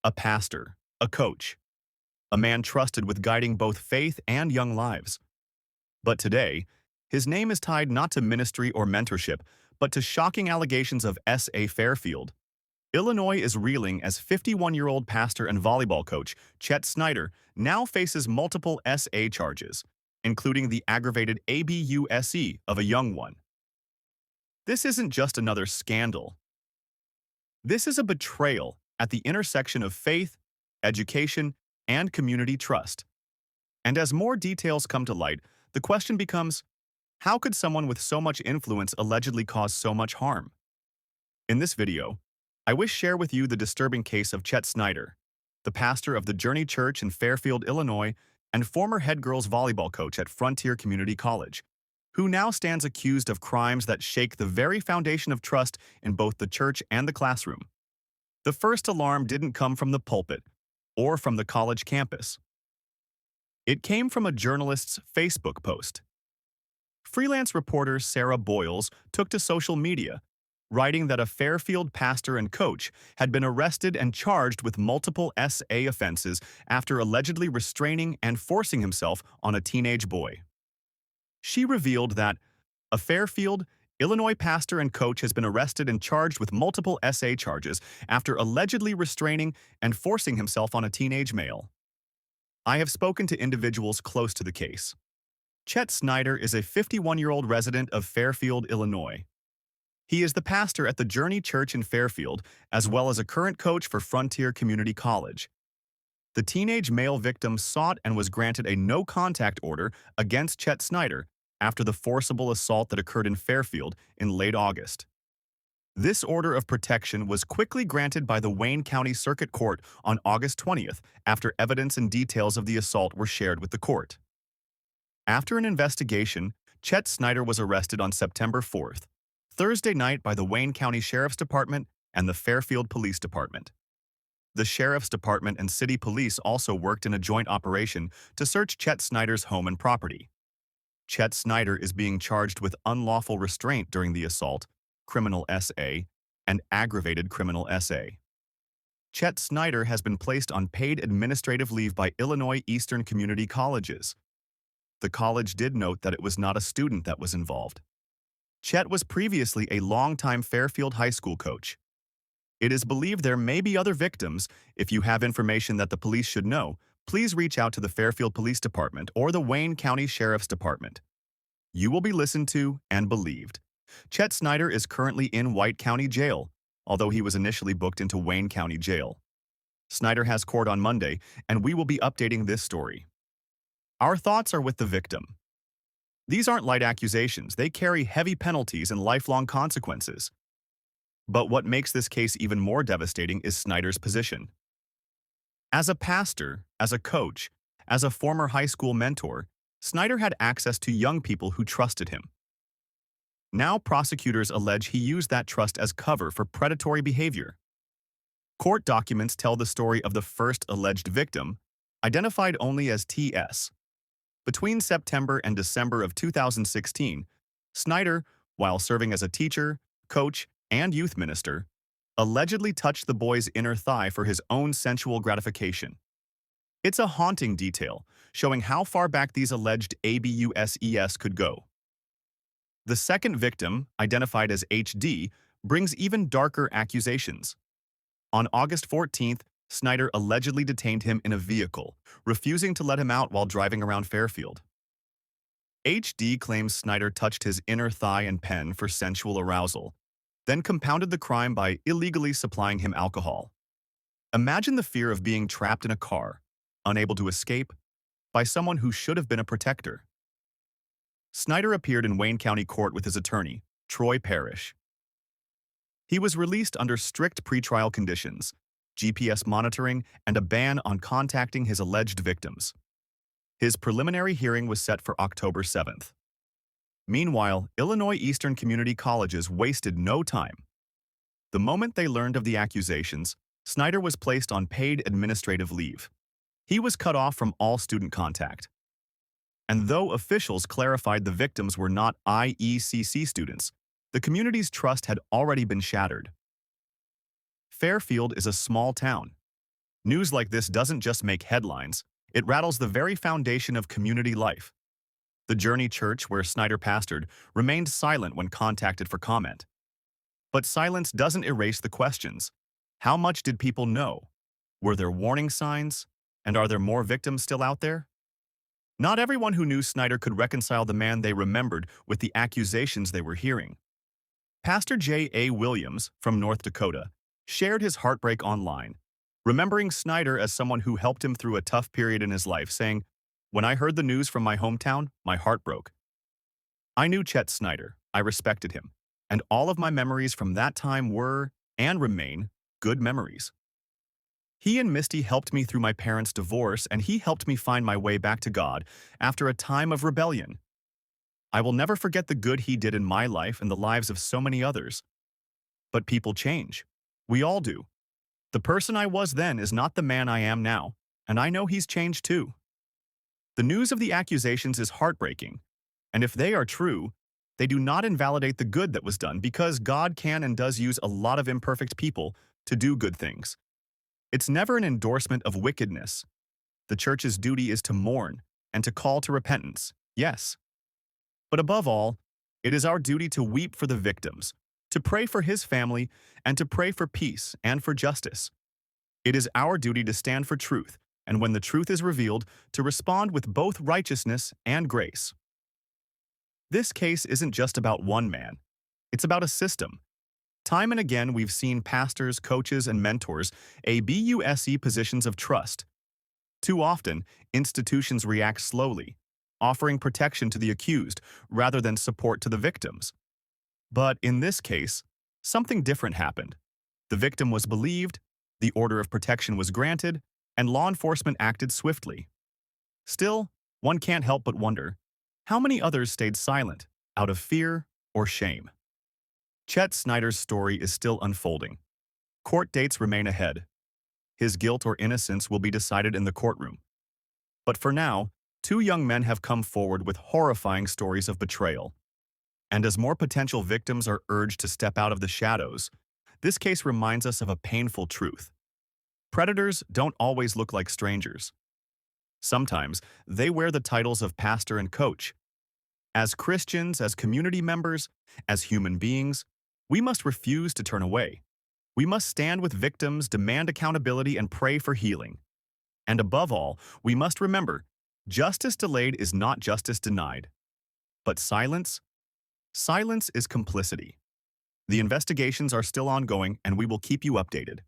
a pastor, a coach, a man trusted with guiding both faith and young lives. But today, his name is tied not to ministry or mentorship, but to shocking allegations of S.A. Fairfield. Illinois is reeling as 51-year-old pastor and volleyball coach Chet Snyder now faces multiple S.A. charges, including the aggravated abuse of a young one. This isn't just another scandal. This is a betrayal at the intersection of faith, education, and community trust. And as more details come to light, the question becomes, how could someone with so much influence allegedly cause so much harm? In this video, I wish to share with you the disturbing case of Chet Snyder, the pastor of the Journey Church in Fairfield, Illinois, and former head girls volleyball coach at Frontier Community College, who now stands accused of crimes that shake the very foundation of trust in both the church and the classroom. The first alarm didn't come from the pulpit or from the college campus. It came from a journalist's Facebook post. Freelance reporter Sarah Boyles took to social media, writing that a Fairfield pastor and coach had been arrested and charged with multiple S.A. offenses after allegedly restraining and forcing himself on a teenage boy. She revealed that a Fairfield, Illinois pastor and coach has been arrested and charged with multiple S.A. charges after allegedly restraining and forcing himself on a teenage male. I have spoken to individuals close to the case. Chet Snyder is a 51-year-old resident of Fairfield, Illinois. He is the pastor at the Journey Church in Fairfield, as well as a current coach for Frontier Community College. The teenage male victim sought and was granted a no-contact order against Chet Snyder after the forcible assault that occurred in Fairfield in late August. This order of protection was quickly granted by the Wayne County Circuit Court on August 20th after evidence and details of the assault were shared with the court. After an investigation, Chet Snyder was arrested on September 4th, Thursday night by the Wayne County Sheriff's Department and the Fairfield Police Department. The Sheriff's Department and City Police also worked in a joint operation to search Chet Snyder's home and property. Chet Snyder is being charged with unlawful restraint during the assault, criminal S.A., and aggravated criminal S.A. Chet Snyder has been placed on paid administrative leave by Illinois Eastern Community Colleges. The college did note that it was not a student that was involved. Chet was previously a longtime Fairfield High School coach. It is believed there may be other victims. If you have information that the police should know, please reach out to the Fairfield Police Department or the Wayne County Sheriff's Department. You will be listened to and believed. Chet Snyder is currently in White County Jail, although he was initially booked into Wayne County Jail. Snyder has court on Monday, and we will be updating this story. Our thoughts are with the victim. These aren't light accusations. They carry heavy penalties and lifelong consequences. But what makes this case even more devastating is Snyder's position. As a pastor, as a coach, as a former high school mentor, Snyder had access to young people who trusted him. Now prosecutors allege he used that trust as cover for predatory behavior. Court documents tell the story of the first alleged victim, identified only as T.S. Between September and December of 2016, Snyder, while serving as a teacher, coach, and youth minister, allegedly touched the boy's inner thigh for his own sensual gratification. It's a haunting detail, showing how far back these alleged abuses could go. The second victim, identified as H.D., brings even darker accusations. On August 14th, Snyder allegedly detained him in a vehicle, refusing to let him out while driving around Fairfield. H.D. claims Snyder touched his inner thigh and pen for sensual arousal, then compounded the crime by illegally supplying him alcohol. Imagine the fear of being trapped in a car, unable to escape, by someone who should have been a protector. Snyder appeared in Wayne County Court with his attorney, Troy Parrish. He was released under strict pretrial conditions, GPS monitoring, and a ban on contacting his alleged victims. His preliminary hearing was set for October 7th. Meanwhile, Illinois Eastern Community Colleges wasted no time. The moment they learned of the accusations, Snyder was placed on paid administrative leave. He was cut off from all student contact. And though officials clarified the victims were not IECC students, the community's trust had already been shattered. Fairfield is a small town. News like this doesn't just make headlines, it rattles the very foundation of community life. The Journey Church, where Snyder pastored, remained silent when contacted for comment. But silence doesn't erase the questions. How much did people know? Were there warning signs? And are there more victims still out there? Not everyone who knew Snyder could reconcile the man they remembered with the accusations they were hearing. Pastor J. A. Williams, from North Dakota, shared his heartbreak online, remembering Snyder as someone who helped him through a tough period in his life, saying, "When I heard the news from my hometown, my heart broke. I knew Chet Snyder, I respected him, and all of my memories from that time were, and remain, good memories. He and Misty helped me through my parents' divorce, and he helped me find my way back to God after a time of rebellion. I will never forget the good he did in my life and the lives of so many others. But people change. We all do. The person I was then is not the man I am now, and I know he's changed too." The news of the accusations is heartbreaking, and if they are true, they do not invalidate the good that was done, because God can and does use a lot of imperfect people to do good things. It's never an endorsement of wickedness. The church's duty is to mourn and to call to repentance, yes. But above all, it is our duty to weep for the victims, to pray for his family, and to pray for peace and for justice. It is our duty to stand for truth, and when the truth is revealed, to respond with both righteousness and grace. This case isn't just about one man. It's about a system. Time and again, we've seen pastors, coaches, and mentors abuse positions of trust. Too often, institutions react slowly, offering protection to the accused rather than support to the victims. But in this case, something different happened. The victim was believed, the order of protection was granted, and law enforcement acted swiftly. Still, one can't help but wonder, how many others stayed silent, out of fear or shame? Chet Snyder's story is still unfolding. Court dates remain ahead. His guilt or innocence will be decided in the courtroom. But for now, two young men have come forward with horrifying stories of betrayal. And as more potential victims are urged to step out of the shadows, this case reminds us of a painful truth. Predators don't always look like strangers. Sometimes they wear the titles of pastor and coach. As Christians, as community members, as human beings, we must refuse to turn away. We must stand with victims, demand accountability, and pray for healing. And above all, we must remember, justice delayed is not justice denied. But silence is complicity. The investigations are still ongoing, and we will keep you updated.